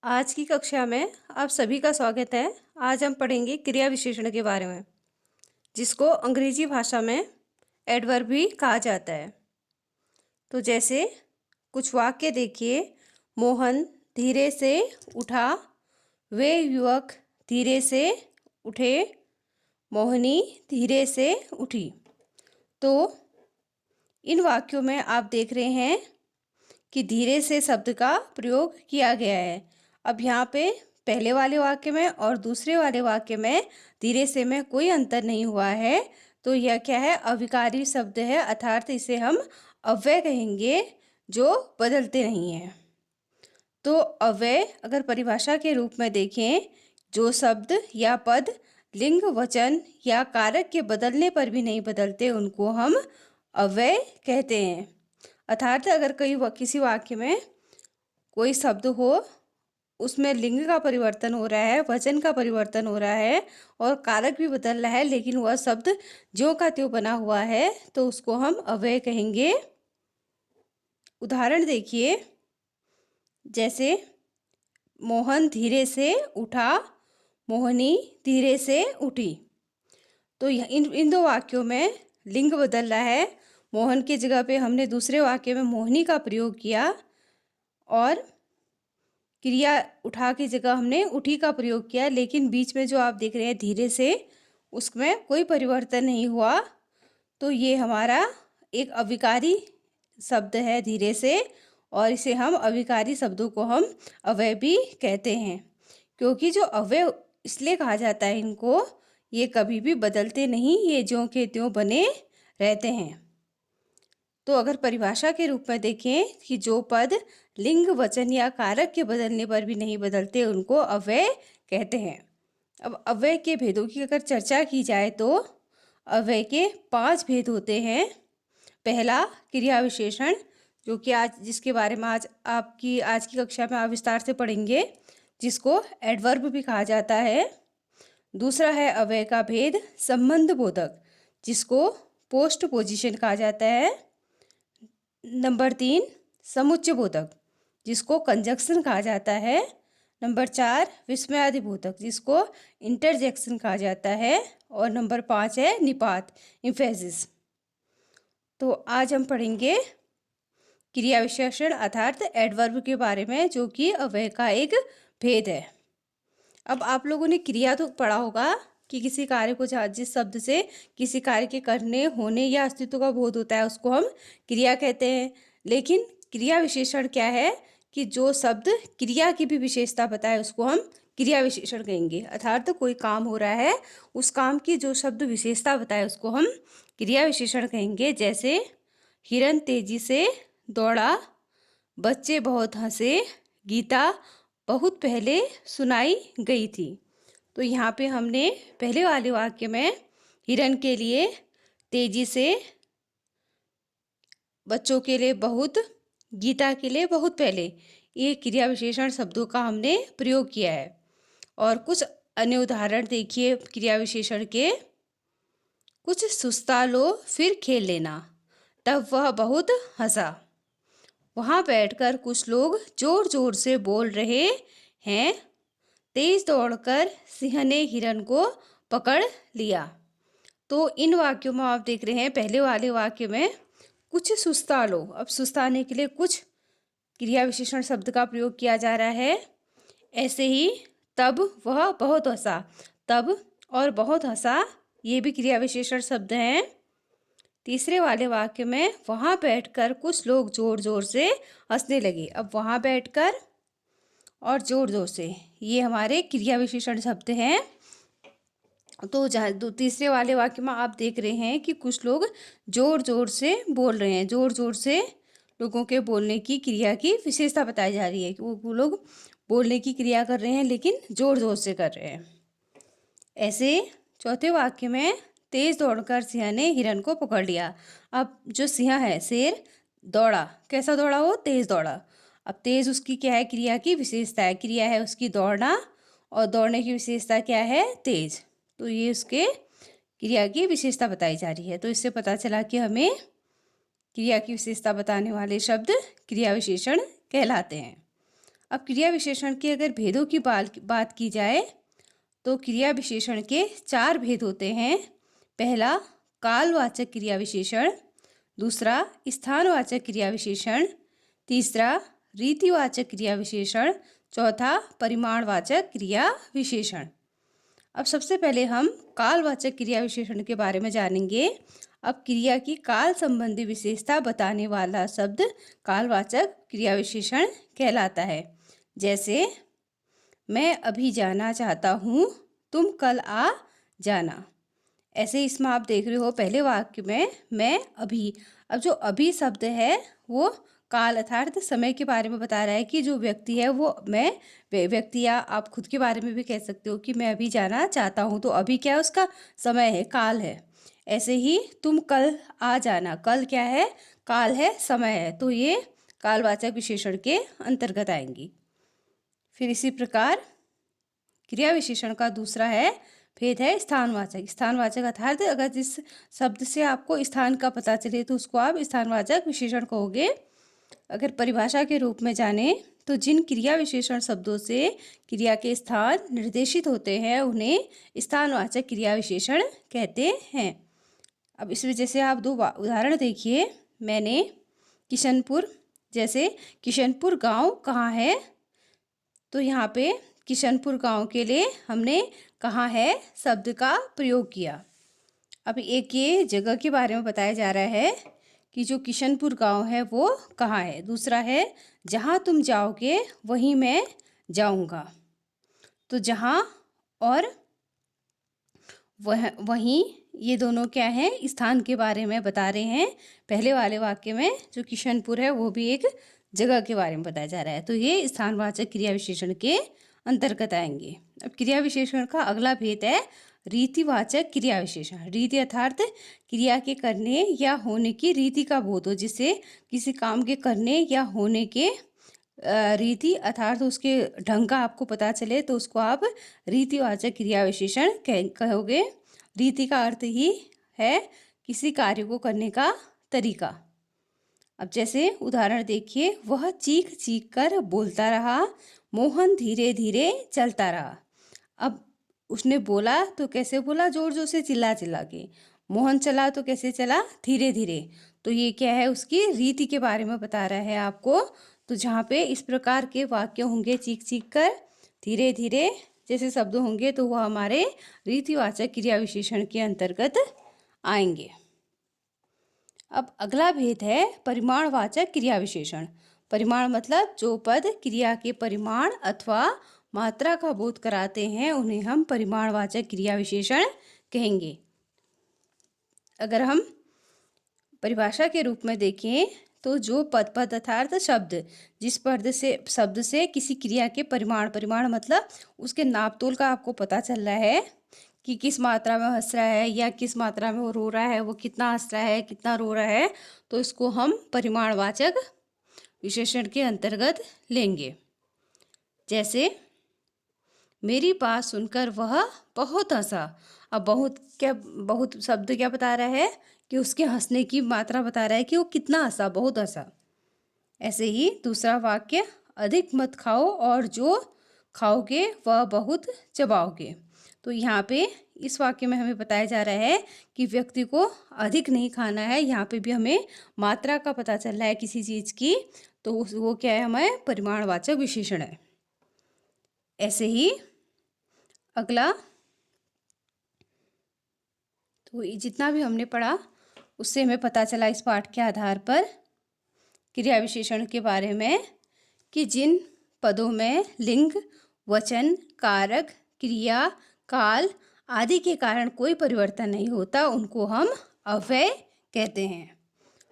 आज की कक्षा में आप सभी का स्वागत है। आज हम पढ़ेंगे क्रिया विशेषण के बारे में, जिसको अंग्रेजी भाषा में एडवर्ब भी कहा जाता है। तो जैसे कुछ वाक्य देखिए। मोहन धीरे से उठा, वे युवक धीरे से उठे, मोहिनी धीरे से उठी। तो इन वाक्यों में आप देख रहे हैं कि धीरे से शब्द का प्रयोग किया गया है। अब यहाँ पे पहले वाले वाक्य में और दूसरे वाले वाक्य में धीरे से में कोई अंतर नहीं हुआ है। तो यह क्या है? अविकारी शब्द है, अर्थात इसे हम अव्यय कहेंगे, जो बदलते नहीं हैं। तो अव्यय अगर परिभाषा के रूप में देखें, जो शब्द या पद लिंग, वचन या कारक के बदलने पर भी नहीं बदलते, उनको हम अव्यय कहते हैं। अर्थात अगर किसी वाक्य में कोई शब्द हो, उसमें लिंग का परिवर्तन हो रहा है, वचन का परिवर्तन हो रहा है और कारक भी बदल रहा है, लेकिन वह शब्द ज्यों का त्यों बना हुआ है, तो उसको हम अव्यय कहेंगे। उदाहरण देखिए, जैसे मोहन धीरे से उठा, मोहिनी धीरे से उठी। तो इन दो वाक्यों में लिंग बदल रहा है। मोहन की जगह पे हमने दूसरे वाक्य में मोहिनी का प्रयोग किया और क्रिया उठा की जगह हमने उठी का प्रयोग किया, लेकिन बीच में जो आप देख रहे हैं धीरे से, उसमें कोई परिवर्तन नहीं हुआ। तो ये हमारा एक अविकारी शब्द है धीरे से, और इसे हम अविकारी शब्दों को हम अव्यय भी कहते हैं। क्योंकि जो अव्यय इसलिए कहा जाता है इनको, ये कभी भी बदलते नहीं, ये ज्यों के त्यों बने रहते हैं। तो अगर परिभाषा के रूप में देखें कि जो पद लिंग, वचन या कारक के बदलने पर भी नहीं बदलते, उनको अव्यय कहते हैं। अब अव्यय के भेदों की अगर चर्चा की जाए तो अव्यय के 5 भेद होते हैं। पहला क्रिया विशेषण, जो कि जिसके बारे में आज की कक्षा में आप विस्तार से पढ़ेंगे, जिसको एडवर्ब भी कहा जाता है। दूसरा है अव्यय का भेद संबंध बोधक, जिसको पोस्ट पोजीशन कहा जाता है। नंबर 3 समुच्चय बोधक, जिसको कंजक्शन कहा जाता है। नंबर 4 विस्मयादि बोधक, जिसको इंटरजेक्शन कहा जाता है। और नंबर 5 है निपात, इम्फेसिस। तो आज हम पढ़ेंगे क्रिया विशेषण अर्थात एडवर्ब के बारे में, जो कि अव्यय का एक भेद है। अब आप लोगों ने क्रिया तो पढ़ा होगा कि किसी कार्य को जिस शब्द से किसी कार्य के करने, होने या अस्तित्व का बोध होता है, उसको हम क्रिया कहते हैं। लेकिन क्रिया विशेषण क्या है कि जो शब्द क्रिया की भी विशेषता बताए, उसको हम क्रिया विशेषण कहेंगे। अर्थात कोई काम हो रहा है, उस काम की जो शब्द विशेषता बताए, उसको हम क्रिया विशेषण कहेंगे। जैसे हिरन तेजी से दौड़ा, बच्चे बहुत हंसे, गीता बहुत पहले सुनाई गई थी। तो यहाँ पे हमने पहले वाले वाक्य में हिरन के लिए तेजी से, बच्चों के लिए बहुत, गीता के लिए बहुत पहले, ये क्रिया विशेषण शब्दों का हमने प्रयोग किया है। और कुछ अन्य उदाहरण देखिए क्रिया विशेषण के। कुछ सुस्ता लो फिर खेल लेना, तब वह बहुत हंसा। वहाँ बैठकर कुछ लोग जोर जोर से बोल रहे हैं, तेज दौड़कर सिंह ने हिरन को पकड़ लिया। तो इन वाक्यों में आप देख रहे हैं, पहले वाले वाक्य में कुछ सुस्ता लो, अब सुस्ताने के लिए कुछ क्रिया विशेषण शब्द का प्रयोग किया जा रहा है। ऐसे ही तब वह बहुत हंसा, तब और बहुत हंसा, ये भी क्रिया विशेषण शब्द हैं। तीसरे वाले वाक्य में वहाँ बैठकर कुछ लोग जोर जोर से हंसने लगे, अब वहाँ बैठकर और जोर जोर से, ये हमारे क्रिया विशेषण शब्द हैं। तो तीसरे वाले वाक्य में आप देख रहे हैं कि कुछ लोग जोर जोर से बोल रहे हैं, जोर जोर से लोगों के बोलने की क्रिया की विशेषता बताई जा रही है कि वो लोग बोलने की क्रिया कर रहे हैं, लेकिन जोर जोर से कर रहे हैं। ऐसे चौथे वाक्य में तेज दौड़कर सिंह ने हिरन को पकड़ लिया। अब जो सिंह है, शेर, दौड़ा, कैसा दौड़ा? वो तेज दौड़ा। अब तेज उसकी क्या है? क्रिया की विशेषता है, क्रिया है उसकी दौड़ना, और दौड़ने की विशेषता क्या है? तेज। तो ये उसके क्रिया की विशेषता बताई जा रही है। तो इससे पता चला कि हमें क्रिया की विशेषता बताने वाले शब्द क्रिया विशेषण कहलाते हैं। अब क्रिया विशेषण के अगर भेदों की बात की जाए तो क्रिया विशेषण के 4 भेद होते हैं। पहला कालवाचक क्रिया विशेषण, दूसरा स्थानवाचक क्रिया विशेषण, तीसरा रीतिवाचक क्रिया विशेषण, चौथा परिमाणवाचक क्रिया विशेषण। अब सबसे पहले हम कालवाचक क्रिया विशेषण के बारे में जानेंगे। अब क्रिया की काल संबंधी विशेषता बताने वाला शब्द कालवाचक क्रिया विशेषण कहलाता है। जैसे मैं अभी जाना चाहता हूँ, तुम कल आ जाना। ऐसे इसमें आप देख रहे हो पहले वाक्य में मैं अभी। अब जो अभी शब्द है वो काल अर्थात समय के बारे में बता रहा है कि जो व्यक्ति है वो मैं व्यक्ति, या आप खुद के बारे में भी कह सकते हो कि मैं अभी जाना चाहता हूँ। तो अभी क्या है, उसका समय है, काल है। ऐसे ही तुम कल आ जाना, कल क्या है, काल है, समय है। तो ये कालवाचक विशेषण के अंतर्गत आएंगी। फिर इसी प्रकार क्रिया विशेषण का दूसरा है भेद है स्थानवाचक। स्थानवाचक अर्थात अगर जिस शब्द से आपको स्थान का पता चले तो उसको आप स्थानवाचक विशेषण कहोगे। अगर परिभाषा के रूप में जाने तो जिन क्रिया विशेषण शब्दों से क्रिया के स्थान निर्देशित होते हैं उन्हें स्थानवाचक क्रिया विशेषण कहते हैं। अब इस वजह से आप 2 उदाहरण देखिए। मैंने किशनपुर, जैसे किशनपुर गांव कहाँ है, तो यहाँ पे किशनपुर गांव के लिए हमने कहाँ है शब्द का प्रयोग किया। अब एक ये जगह के बारे में बताया जा रहा है कि जो किशनपुर गांव है वो कहाँ है। दूसरा है जहाँ तुम जाओगे वहीं मैं जाऊँगा। तो जहाँ और वहीं ये दोनों क्या है, स्थान के बारे में बता रहे हैं। पहले वाले वाक्य में जो किशनपुर है वो भी एक जगह के बारे में बताया जा रहा है। तो ये स्थानवाचक क्रिया विशेषण के अंतर्गत आएंगे। अब क्रिया विशेषण का अगला भेद है रीतिवाचक क्रिया विशेषण। रीति अर्थात क्रिया के करने या होने की रीति का बोध हो, जिससे किसी काम के करने या होने के रीति अर्थात उसके ढंग का आपको पता चले तो उसको आप रीतिवाचक क्रिया विशेषण कहोगे। रीति का अर्थ ही है किसी कार्य को करने का तरीका। अब जैसे उदाहरण देखिए, वह चीख चीख कर बोलता रहा, मोहन धीरे धीरे चलता रहा। अब उसने बोला तो कैसे बोला, जोर जोर से चिल्ला चिल्ला के। मोहन चला तो कैसे चला, धीरे धीरे। तो ये क्या है, उसकी रीति के बारे में बता रहा है आपको। तो जहाँ पे इस प्रकार के वाक्य होंगे, चीख चीख कर, धीरे धीरे जैसे शब्द होंगे, तो वह हमारे रीतिवाचक क्रिया विशेषण के अंतर्गत आएंगे। अब अगला भेद है परिमाणवाचक क्रिया विशेषण। परिमाण मतलब जो पद क्रिया के परिमाण अथवा मात्रा का बोध कराते हैं उन्हें हम परिमाणवाचक क्रिया विशेषण कहेंगे। अगर हम परिभाषा के रूप में देखें तो जो पद अर्थात शब्द जिस शब्द से किसी क्रिया के परिमाण मतलब उसके नापतोल का आपको पता चल रहा है कि किस मात्रा में हंस रहा है या किस मात्रा में वो रो रहा है, वो कितना हंस रहा है, कितना रो रहा है, तो इसको हम परिमाणवाचक विशेषण के अंतर्गत लेंगे। जैसे मेरी बात सुनकर वह बहुत हंसा। अब बहुत शब्द क्या बता रहा है कि उसके हंसने की मात्रा बता रहा है कि वो कितना हंसा, बहुत हंसा। ऐसे ही दूसरा वाक्य, अधिक मत खाओ और जो खाओगे वह बहुत चबाओगे। तो यहाँ पे इस वाक्य में हमें बताया जा रहा है कि व्यक्ति को अधिक नहीं खाना है। यहाँ पे भी हमें मात्रा का पता चल रहा है किसी चीज़ की, तो वो क्या है, हमें परिमाणवाचक विशेषण है। ऐसे ही अगला, तो जितना भी हमने पढ़ा उससे हमें पता चला इस पाठ के आधार पर क्रिया विशेषण के बारे में कि जिन पदों में लिंग, वचन, कारक, क्रिया, काल आदि के कारण कोई परिवर्तन नहीं होता उनको हम अव्यय कहते हैं।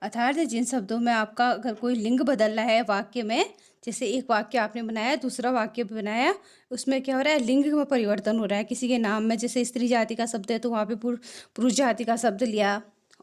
अर्थात जिन शब्दों में आपका अगर कोई लिंग बदल रहा है वाक्य में, जैसे एक वाक्य आपने बनाया, दूसरा वाक्य बनाया, उसमें क्या हो रहा है, लिंग में परिवर्तन हो रहा है किसी के नाम में। जैसे स्त्री जाति का शब्द है तो वहाँ पे पुरुष जाति का शब्द लिया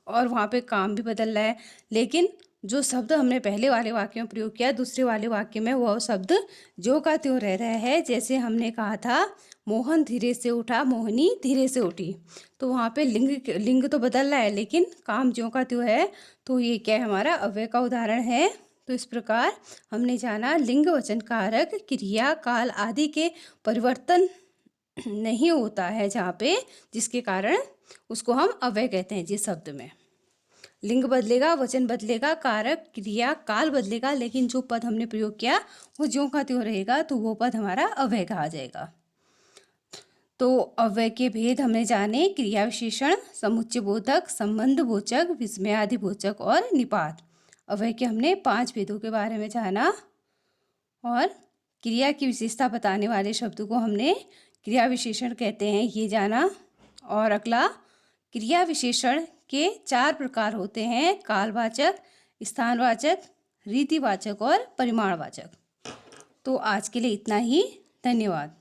और वहाँ पे काम भी बदल रहा है। लेकिन जो शब्द हमने पहले वाले वाक्य में प्रयोग किया, दूसरे वाले वाक्य में वह शब्द जो का त्यों रह रहा है। जैसे हमने कहा था मोहन धीरे से उठा, मोहिनी धीरे से उठी, तो वहाँ पे लिंग तो बदल रहा है लेकिन काम ज्यों का त्यों है। तो ये क्या है, हमारा अव्यय का उदाहरण है। तो इस प्रकार हमने जाना लिंग, वचन, कारक, क्रिया, काल आदि के परिवर्तन नहीं होता है जहाँ पे, जिसके कारण उसको हम अव्यय कहते हैं। जिस शब्द में लिंग बदलेगा, वचन बदलेगा, कारक, क्रिया, काल बदलेगा, लेकिन जो पद हमने प्रयोग किया वो ज्यों का त्यों रहेगा, तो वो पद हमारा अव्यय कहा जाएगा। तो अव्यय के भेद हमने जाने, क्रिया विशेषण, समुच्चय बोधक, संबंध बोचक, विस्मयादि बोचक और निपात। अव्यय के हमने 5 भेदों के बारे में जाना और क्रिया की विशेषता बताने वाले शब्द को हमने क्रिया विशेषण कहते हैं, ये जाना। और अगला, क्रिया विशेषण के 4 प्रकार होते हैं, कालवाचक, स्थानवाचक, रीतिवाचक और परिमाणवाचक। तो आज के लिए इतना ही। धन्यवाद।